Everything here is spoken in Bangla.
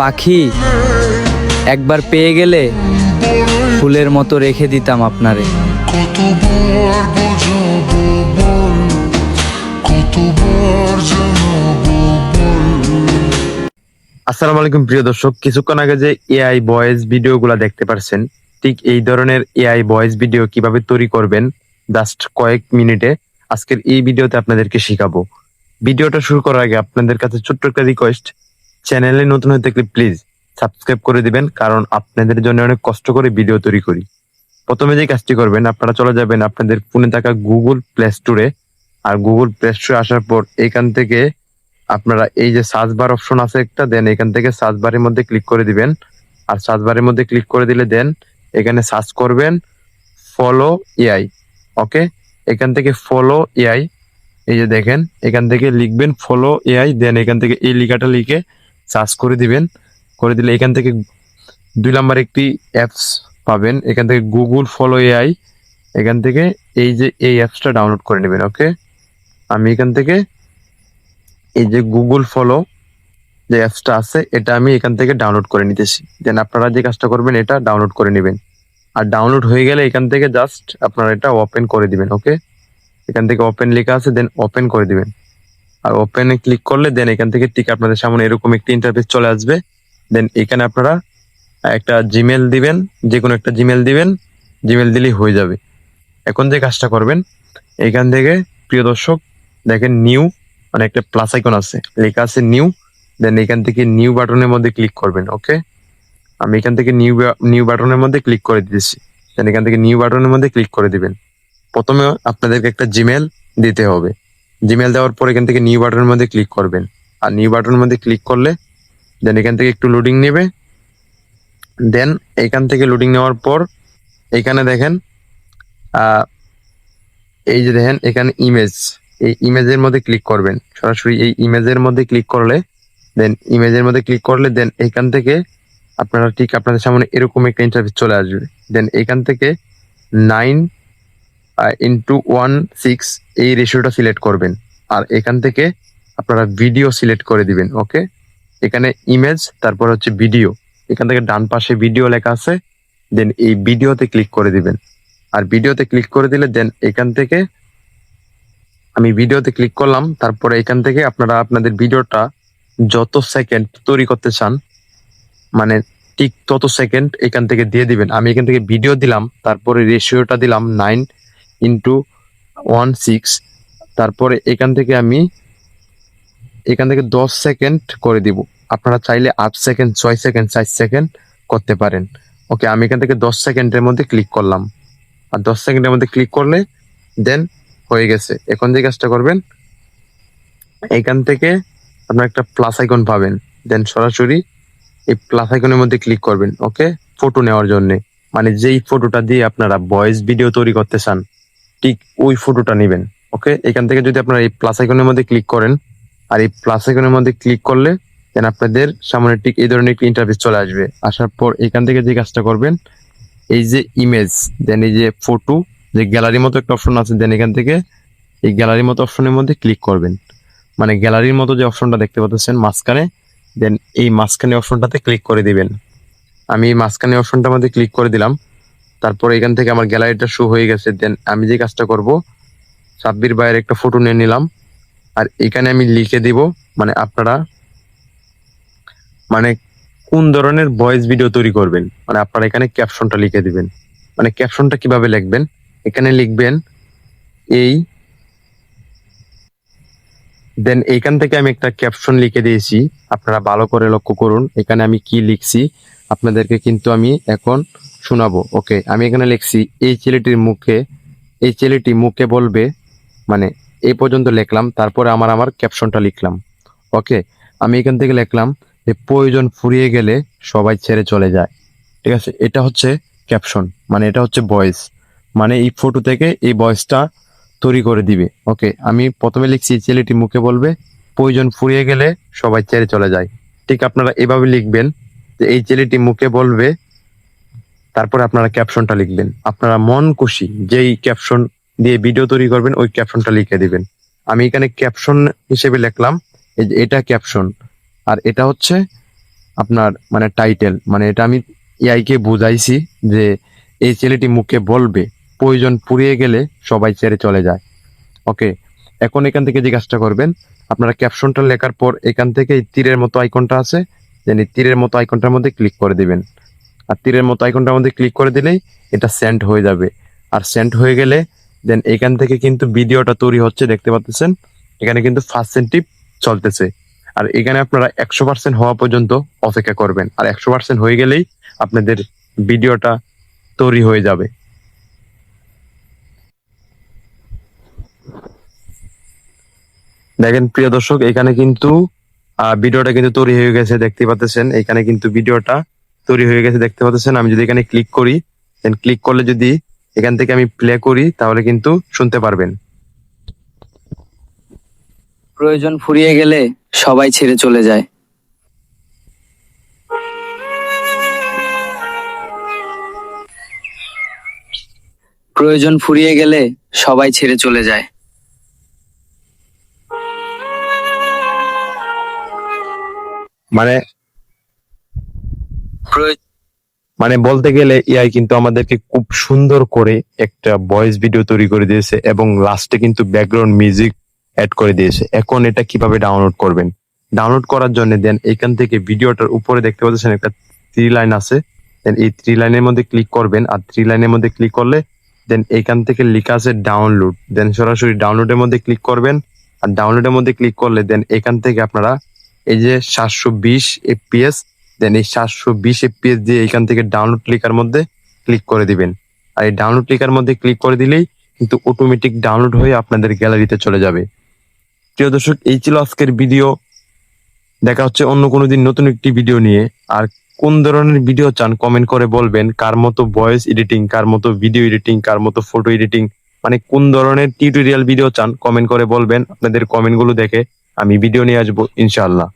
পাখি একবার পেয়ে গেলে ফুলের মতো রেখে দিতাম আপনারে। কতবার বোঝাবো বল, কতবার জানাবো বল। আসসালামু আলাইকুম প্রিয় দর্শক, কিছুক্ষণ আগে যে এআই ভয়েস ভিডিওগুলো দেখতে পারছেন, ঠিক এই ধরনের এআই ভয়েস ভিডিও কিভাবে তৈরি করবেন জাস্ট কয়েক মিনিটে আজকের এই ভিডিওতে আপনাদেরকে শিখাবো। ভিডিওটা শুরু করার আগে আপনাদের কাছে ছোট্ট একটা রিকোয়েস্ট, চ্যানেলে নতুন হয়ে থাকলে প্লিজ সাবস্ক্রাইব করে দিবেন, কারণ আপনাদের জন্য অনেক কষ্ট করে ভিডিও তৈরি করি। প্রথমে যে কাজটি করবেন, আপনারা চলে যাবেন আপনাদের ফোনে থাকা গুগল প্লে স্টোরে। আর গুগল প্লে স্টোরে আসার পর এখান থেকে আপনারা এই যে সার্চ বার অপশন আছে একটা, দেন এখান থেকে সার্চ বারের মধ্যে ক্লিক করে দিবেন। আর সার্চ বারের মধ্যে ক্লিক করে দিলে দেন এখানে সার্চ করবেন ফলো এআই। ওকে, এখান থেকে ফলো এআই, এই যে দেখেন এখান থেকে লিখবেন ফলো এআই, দেন এখান থেকে এই লেখাটা লিখে সার্চ করে দিবেন। করে দিলে এখান থেকে 2 নাম্বার একটি অ্যাপস পাবেন, এখান থেকে গুগল ফলো এআই। এখান থেকে এই যে এই অ্যাপসটা ডাউনলোড করে নেবেন। ওকে, আমি এখান থেকে এই যে গুগল ফলো যে অ্যাপসটা আছে এটা আমি এখান থেকে ডাউনলোড করে নিতেছি। দেন আপনারা যে কাজটা করবেন এটা ডাউনলোড করে নেবেন। আর ডাউনলোড হয়ে গেলে এখান থেকে জাস্ট আপনারা এটা ওপেন করে দিবেন। ওকে, এখান থেকে ওপেন লেখা আছে, দেন ওপেন করে দিবেন। আর ওপেনে ক্লিক করলে দেন এখান থেকে ঠিক আপনাদের সামনে এরকম একটি ইন্টারফেস চলে আসবে। দেন এখানে আপনারা একটা জিমেল দিবেন, যে কোনো একটা জিমেল দিবেন, জিমেল দিলেই হয়ে যাবে। এখন যে কাজটা করবেন, এখান থেকে প্রিয় দর্শক দেখেন নিউ মানে একটা প্লাস আইকন আছে, লেখা আছে নিউ। দেন এখান থেকে নিউ বাটনের মধ্যে ক্লিক করবেন। ওকে, আমি এখান থেকে নিউ বাটনের মধ্যে ক্লিক করে দিয়েছি। দেন এখান থেকে নিউ বাটনের মধ্যে ক্লিক করে দিবেন। প্রথমে আপনাদেরকে একটা জিমেল দিতে হবে। জিমেল দেওয়ার পর এখান থেকে নিউ বাটনের মধ্যে ক্লিক করবেন। আর নিউ বাটনের মধ্যে ক্লিক করলে দেন এখান থেকে একটু লোডিং নেবে। দেন এখান থেকে লোডিং নেওয়ার পর এখানে দেখেন এই যে দেখেন এখানে ইমেজ, এই ইমেজের মধ্যে ক্লিক করবেন। সরাসরি এই ইমেজের মধ্যে ক্লিক করলে দেন ইমেজের মধ্যে ক্লিক করলে দেন এখান থেকে আপনারা ঠিক আপনাদের সামনে এরকম একটা ইন্টারফেস চলে আসবে। দেন এখান থেকে 9:1:6 এই রেশিওটা সিলেক্ট করবেন। আর এখান থেকে আপনারা ভিডিও সিলেক্ট করে দিবেন। ওকে, এখানে ইমেজ তারপর হচ্ছে ভিডিও, এখান থেকে ডান পাশে ভিডিও লেখা আছে, দেন এই ভিডিওতে ক্লিক করে দিবেন। আর ভিডিওতে ক্লিক করে দিলে দেন এখান থেকে আমি ভিডিওতে ক্লিক করলাম। তারপরে এখান থেকে আপনারা আপনাদের ভিডিওটা যত সেকেন্ড তৈরি করতে চান মানে ঠিক তত সেকেন্ড এখান থেকে দিয়ে দিবেন। আমি এখান থেকে ভিডিও দিলাম, তারপরে রেশিওটা দিলাম 9:1:6। তারপরে এখান থেকে আমি এখান থেকে 10 সেকেন্ড করে দিব। আপনারা চাইলে 8 সেকেন্ড, 6 সেকেন্ড, 4 সেকেন্ড করতে পারেন। ওকে, আমি এখান থেকে 10 সেকেন্ডের মধ্যে ক্লিক করলাম। আর 10 সেকেন্ডের মধ্যে ক্লিক করলে দেন হয়ে গেছে। এখন যে কাজটা করবেন, এখান থেকে আপনার একটা প্লাস আইকন পাবেন, দেন সরাসরি এই প্লাস আইকনের মধ্যে ক্লিক করবেন। ওকে, ফটো নেওয়ার জন্য মানে যেই ফটোটা দিয়ে আপনারা ভয়েস ভিডিও তৈরি করতে চান ঠিক ওই ফটোটা নেবেন। ওকে, এখান থেকে যদি আপনারা এই প্লাস আইকনের মধ্যে ক্লিক করেন, আর এই প্লাস আইকনের মধ্যে ক্লিক করলে দেন আপনাদের সামনে ঠিক এই ধরনের একটি ইন্টারফেস চলে আসবে। আসার পর এখান থেকে যে কাজটা করবেন, এই যে ইমেজ, দেন এই যে ফটো, যে গ্যালারির মতো একটা অপশন আছে, দেন এখান থেকে এই গ্যালারির মতো অপশনের মধ্যে ক্লিক করবেন। মানে গ্যালারির মতো যে অপশনটা দেখতে পাচ্ছেন মাঝখানে, দেন এই মাঝখানে অপশনটাতে ক্লিক করে দিবেন। আমি এই মাঝখানে অপশনটার মধ্যে ক্লিক করে দিলাম। তারপর এখান থেকে আমার গ্যালারিটা শো হয়ে গেছে। দেন আমি যে কাজটা করব, সাব্বির ভাইয়ের একটা ফটো নিয়ে নিলাম। আর এখানে আমি লিখে দিব মানে আপনারা মানে কোন ধরনের ভয়েস ভিডিও তৈরি করবেন, মানে আপনারা এখানে ক্যাপশনটা লিখে দিবেন। মানে ক্যাপশনটা কিভাবে লিখবেন, এখানে লিখবেন এই, দেন এইখান থেকে আমি একটা ক্যাপশন লিখে দিয়েছি। আপনারা ভালো করে লক্ষ্য করুন এখানে আমি কি লিখছি, আপনাদেরকে কিন্তু আমি এখন শোনাবো। ওকে, আমি এখানে লিখছি এই ছেলেটি মুখে বলবে, মানে এই পর্যন্ত লিখলাম। তারপরে আমার ক্যাপশনটা লিখলাম। ওকে, আমি এখান থেকে লিখলাম যে প্রয়োজন ফুরিয়ে গেলে সবাই ছেড়ে চলে যায়। ঠিক আছে, এটা হচ্ছে ক্যাপশন, মানে এটা হচ্ছে ভয়েস, মানে এই ফটো থেকে এই ভয়েসটা তৈরি করে দিবে। ওকে, আমি প্রথমে লিখছি ছেলেটি মুখে বলবে প্রয়োজন ফুরিয়ে গেলে সবাই ছেড়ে চলে যায়। ঠিক আপনারা এভাবে লিখবেন যে এই ছেলেটি মুখে বলবে, তারপরে আপনারা ক্যাপশনটা লিখবেন। আপনারা মন খুশি যেই ক্যাপশন দিয়ে ভিডিও তৈরি করবেন ওই ক্যাপশনটা লিখে দিবেন। আমি এখানে ক্যাপশন হিসেবে লিখলাম এই যে এটা ক্যাপশন, আর এটা হচ্ছে আপনার মানে টাইটেল, মানে এটা আমি এআই কে বুঝাইছি যে এই ছেলেটি মুখে বলবে প্রয়োজন ফুরিয়ে গেলে সবাই ছেড়ে চলে যায়। ওকে, এখন এখান থেকে যে কাজটা করবেন, আপনারা ক্যাপশনটা লেখার পর এখান থেকে এই তীরের মতো আইকনটা আছে, দেন এই তীরের মতো আইকনটার মধ্যে ক্লিক করে দিবেন। আর তীরের মতো আইকনটার মধ্যে ক্লিক করে দিলেই এটা সেন্ড হয়ে যাবে। আর সেন্ড হয়ে গেলে দেন এখান থেকে কিন্তু ভিডিওটা তৈরি হচ্ছে, দেখতে পাচ্ছেন এখানে কিন্তু ফার্স্ট সেন্টিভ চলতেছে। আর এখানে আপনারা 100% হওয়া পর্যন্ত অপেক্ষা করবেন, আর 100% হয়ে গেলেই আপনাদের ভিডিওটা তৈরি হয়ে যাবে। দেখেন প্রিয় দর্শক, এখানে কিন্তু ভিডিওটা কিন্তু তৈরি হয়ে গেছে, দেখতে পাচ্ছেন এখানে কিন্তু ভিডিওটা তৈরি হয়ে গেছে, দেখতে পাচ্ছেন। আমি যদি এখানে ক্লিক করি, দেন ক্লিক করলে যদি এখান থেকে আমি প্লে করি তাহলে কিন্তু শুনতে পারবেন। প্রয়োজন ফুরিয়ে গেলে সবাই ছেড়ে চলে যায়। প্রয়োজন ফুরিয়ে গেলে সবাই ছেড়ে চলে যায়। মানে প্রয়োজন মানে বলতে গেলে এআই কিন্তু আমাদেরকে খুব সুন্দর করে একটা ভয়েস ভিডিও তৈরি করে দিয়েছে এবং লাস্টে কিন্তু ব্যাকগ্রাউন্ড মিউজিক অ্যাড করে দিয়েছে। এখন এটা কিভাবে ডাউনলোড করবেন? ডাউনলোড করার জন্য দেন এখান থেকে ভিডিওটার উপরে দেখতে পাচ্ছেন একটা 3 লাইন আছে, দেন এই 3 লাইনের মধ্যে ক্লিক করবেন। আর 3 লাইনের মধ্যে ক্লিক করলে দেন এখান থেকে লেখা আছে ডাউনলোড, দেন সরাসরি ডাউনলোডের মধ্যে ক্লিক করবেন। আর ডাউনলোডের মধ্যে ক্লিক করলে দেন এখান থেকে আপনারা এই যে 720 FPS, দেন এই 720 FPS দিয়ে এখান থেকে ডাউনলোড লেখার মধ্যে ক্লিক করে দিবেন। আর এই ডাউনলোড লেখার মধ্যে ক্লিক করে দিলেই কিন্তু অটোমেটিক ডাউনলোড হয়ে আপনাদের গ্যালারিতে চলে যাবে। প্রিয় দর্শক, এই ছিল আজকের ভিডিও। দেখা হচ্ছে অন্য কোনো দিন নতুন একটি ভিডিও নিয়ে। আর কোন ধরনের ভিডিও চান কমেন্ট করে বলবেন, কার মতো ভয়েস এডিটিং, কার মতো ভিডিও এডিটিং, কার মতো ফটো এডিটিং, মানে কোন ধরনের টিউটোরিয়াল ভিডিও চান কমেন্ট করে বলবেন। আপনাদের কমেন্ট গুলো দেখে আমি ভিডিও নিয়ে আসবো ইনশাআল্লাহ।